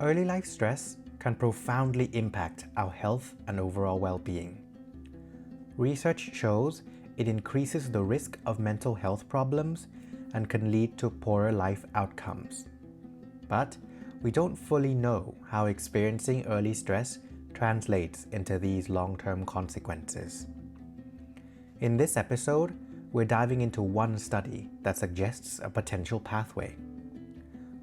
Early life stress can profoundly impact our health and overall well-being. Research shows it increases the risk of mental health problems and can lead to poorer life outcomes. But we don't fully know how experiencing early stress translates into these long-term consequences. In this episode, we're diving into one study that suggests a potential pathway.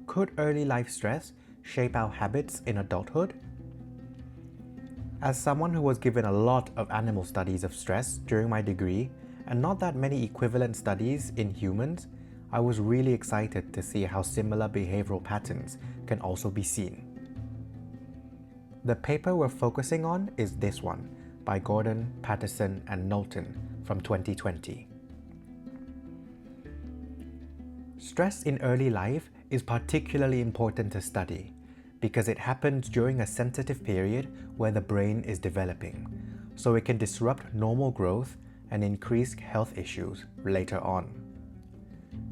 Could early life stress shape our habits in adulthood? As someone who was given a lot of animal studies of stress during my degree and not that many equivalent studies in humans, I was really excited to see how similar behavioral patterns can also be seen. The paper we're focusing on is this one by Gordon, Patterson, and Knowlton from 2020. Stress in early life is particularly important to study because it happens during a sensitive period where the brain is developing, so it can disrupt normal growth and increase health issues later on.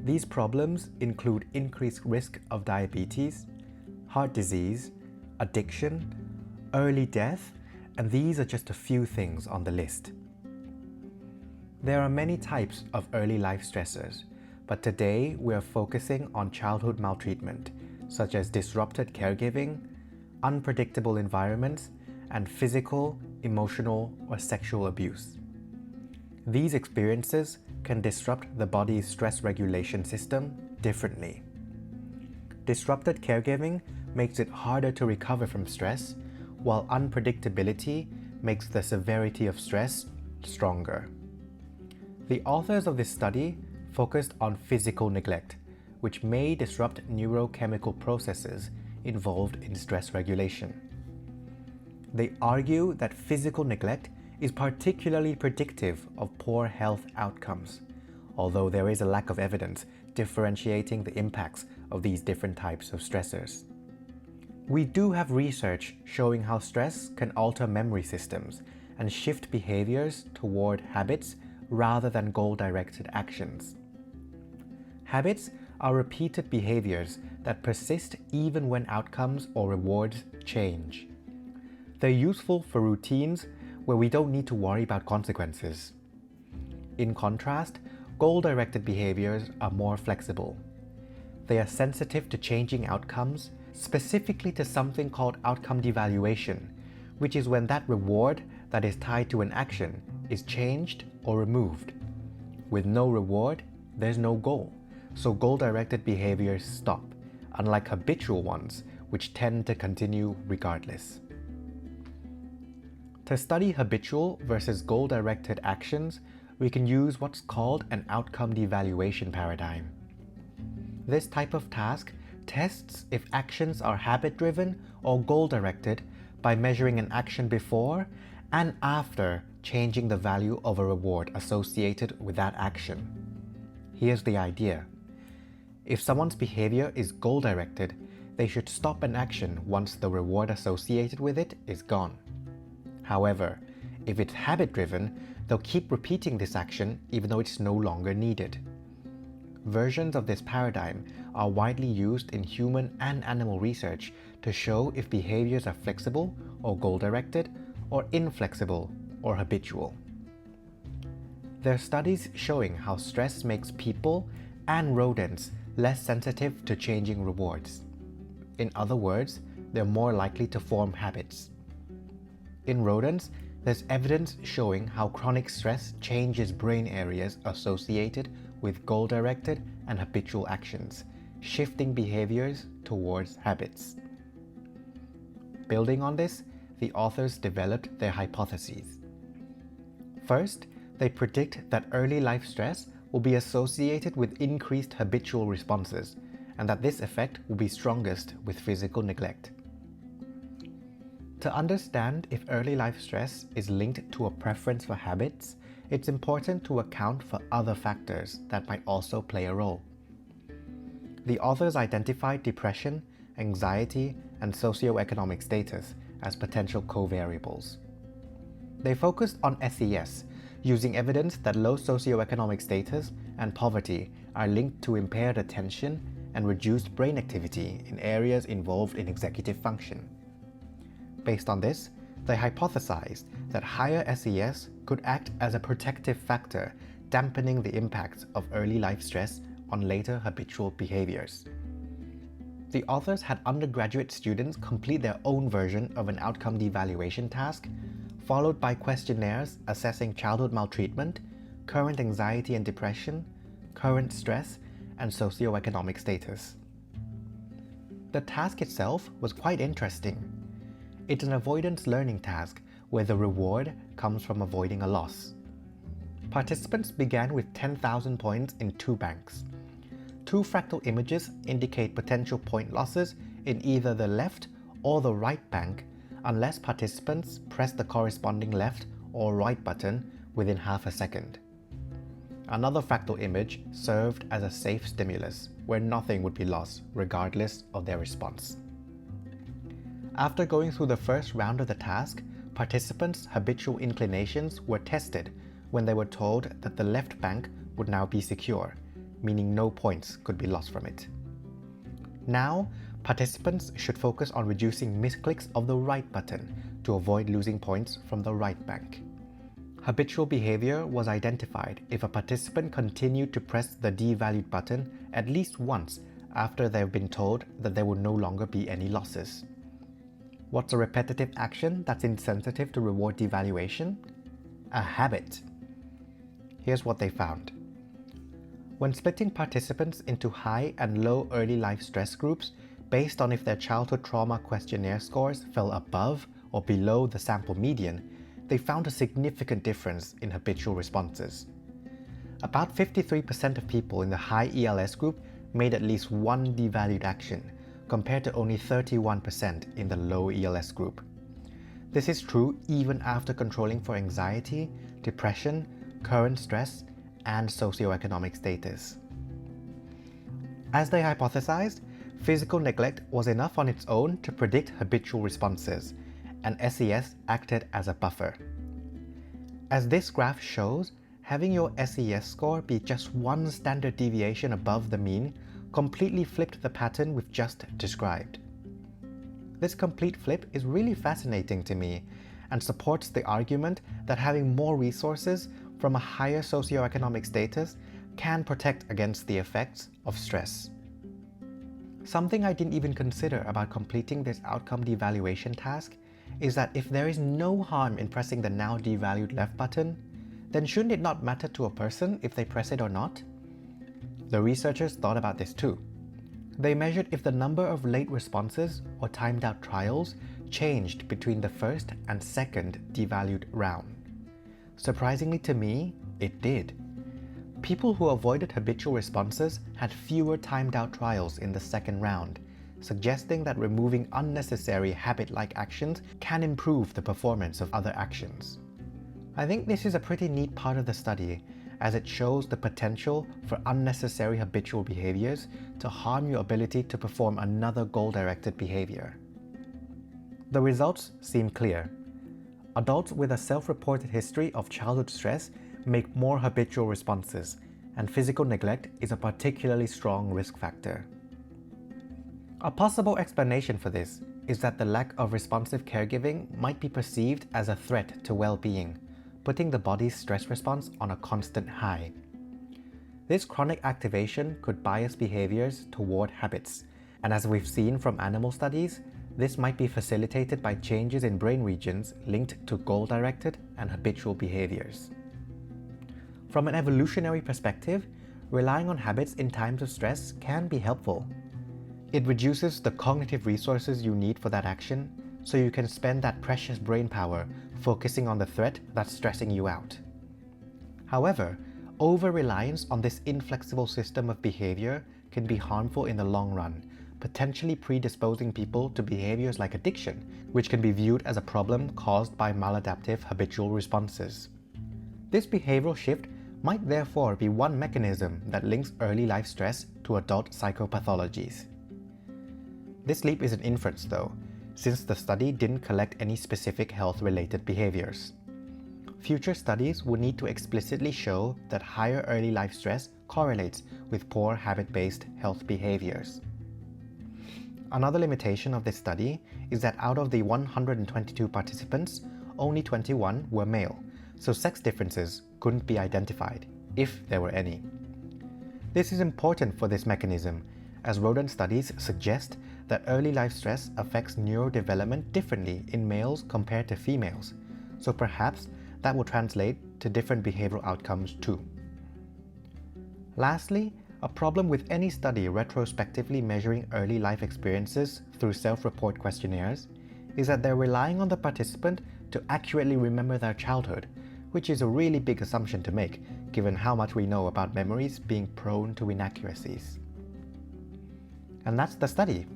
These problems include increased risk of diabetes, heart disease, addiction, early death, and these are just a few things on the list. There are many types of early life stressors, but today we are focusing on childhood maltreatment, such as disrupted caregiving, unpredictable environments, and physical, emotional, or sexual abuse. These experiences can disrupt the body's stress regulation system differently. Disrupted caregiving makes it harder to recover from stress, while unpredictability makes the severity of stress stronger. The authors of this study focused on physical neglect, which may disrupt neurochemical processes involved in stress regulation. They argue that physical neglect is particularly predictive of poor health outcomes, although there is a lack of evidence differentiating the impacts of these different types of stressors. We do have research showing how stress can alter memory systems and shift behaviors toward habits rather than goal-directed actions. Habits are repeated behaviors that persist even when outcomes or rewards change. They're useful for routines where we don't need to worry about consequences. In contrast, goal-directed behaviors are more flexible. They are sensitive to changing outcomes, specifically to something called outcome devaluation, which is when that reward that is tied to an action is changed or removed. With no reward, there's no goal, so goal-directed behaviors stop, unlike habitual ones, which tend to continue regardless. To study habitual versus goal-directed actions, we can use what's called an outcome devaluation paradigm. This type of task tests if actions are habit-driven or goal-directed by measuring an action before and after changing the value of a reward associated with that action. Here's the idea. If someone's behavior is goal-directed, they should stop an action once the reward associated with it is gone. However, if it's habit-driven, they'll keep repeating this action even though it's no longer needed. Versions of this paradigm are widely used in human and animal research to show if behaviors are flexible or goal-directed, or inflexible or habitual. There are studies showing how stress makes people and rodents less sensitive to changing rewards. In other words, they're more likely to form habits. In rodents, there's evidence showing how chronic stress changes brain areas associated with goal-directed and habitual actions, shifting behaviors towards habits. Building on this, the authors developed their hypotheses. First, they predict that early life stress will be associated with increased habitual responses, and that this effect will be strongest with physical neglect. To understand if early life stress is linked to a preference for habits, it's important to account for other factors that might also play a role. The authors identified depression, anxiety, and socioeconomic status as potential covariables. They focused on SES, using evidence that low socioeconomic status and poverty are linked to impaired attention and reduced brain activity in areas involved in executive function. Based on this, they hypothesized that higher SES could act as a protective factor, dampening the impacts of early life stress on later habitual behaviors. The authors had undergraduate students complete their own version of an outcome devaluation task, followed by questionnaires assessing childhood maltreatment, current anxiety and depression, current stress, and socioeconomic status. The task itself was quite interesting. It's an avoidance learning task where the reward comes from avoiding a loss. Participants began with 10,000 points in 2 banks. 2 fractal images indicate potential point losses in either the left or the right bank unless participants press the corresponding left or right button within half a second. Another fractal image served as a safe stimulus where nothing would be lost regardless of their response. After going through the first round of the task, participants' habitual inclinations were tested when they were told that the left bank would now be secure, meaning no points could be lost from it. Now, participants should focus on reducing misclicks of the right button to avoid losing points from the right bank. Habitual behavior was identified if a participant continued to press the devalued button at least once after they've been told that there would no longer be any losses. What's a repetitive action that's insensitive to reward devaluation? A habit. Here's what they found. When splitting participants into high and low early life stress groups based on if their childhood trauma questionnaire scores fell above or below the sample median, they found a significant difference in habitual responses. About 53% of people in the high ELS group made at least one devalued action, compared to only 31% in the low ELS group. This is true even after controlling for anxiety, depression, current stress, and socioeconomic status. As they hypothesized, physical neglect was enough on its own to predict habitual responses, and SES acted as a buffer. As this graph shows, having your SES score be just one standard deviation above the mean completely flipped the pattern we've just described. This complete flip is really fascinating to me and supports the argument that having more resources from a higher socioeconomic status can protect against the effects of stress. Something I didn't even consider about completing this outcome devaluation task is that if there is no harm in pressing the now devalued left button, then shouldn't it not matter to a person if they press it or not? The researchers thought about this too. They measured if the number of late responses or timed out trials changed between the first and second devalued round. Surprisingly to me, it did. People who avoided habitual responses had fewer timed out trials in the second round, suggesting that removing unnecessary habit-like actions can improve the performance of other actions. I think this is a pretty neat part of the study, as it shows the potential for unnecessary habitual behaviors to harm your ability to perform another goal-directed behavior. The results seem clear. Adults with a self-reported history of childhood stress make more habitual responses, and physical neglect is a particularly strong risk factor. A possible explanation for this is that the lack of responsive caregiving might be perceived as a threat to well-being, putting the body's stress response on a constant high. This chronic activation could bias behaviors toward habits, and as we've seen from animal studies, this might be facilitated by changes in brain regions linked to goal-directed and habitual behaviors. From an evolutionary perspective, relying on habits in times of stress can be helpful. It reduces the cognitive resources you need for that action, so you can spend that precious brain power focusing on the threat that's stressing you out. However, over-reliance on this inflexible system of behavior can be harmful in the long run, potentially predisposing people to behaviors like addiction, which can be viewed as a problem caused by maladaptive habitual responses. This behavioral shift might therefore be one mechanism that links early life stress to adult psychopathologies. This leap is an inference though, since the study didn't collect any specific health-related behaviors. Future studies would need to explicitly show that higher early life stress correlates with poor habit-based health behaviors. Another limitation of this study is that out of the 122 participants, only 21 were male, so sex differences couldn't be identified, if there were any. This is important for this mechanism, as rodent studies suggest that early life stress affects neurodevelopment differently in males compared to females, so perhaps that will translate to different behavioral outcomes too. Lastly, a problem with any study retrospectively measuring early life experiences through self-report questionnaires is that they're relying on the participant to accurately remember their childhood, which is a really big assumption to make, given how much we know about memories being prone to inaccuracies. And that's the study.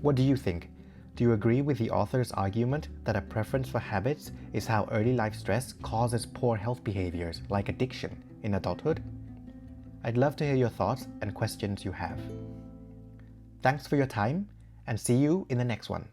What do you think? Do you agree with the author's argument that a preference for habits is how early life stress causes poor health behaviors like addiction in adulthood? I'd love to hear your thoughts and questions you have. Thanks for your time, and see you in the next one.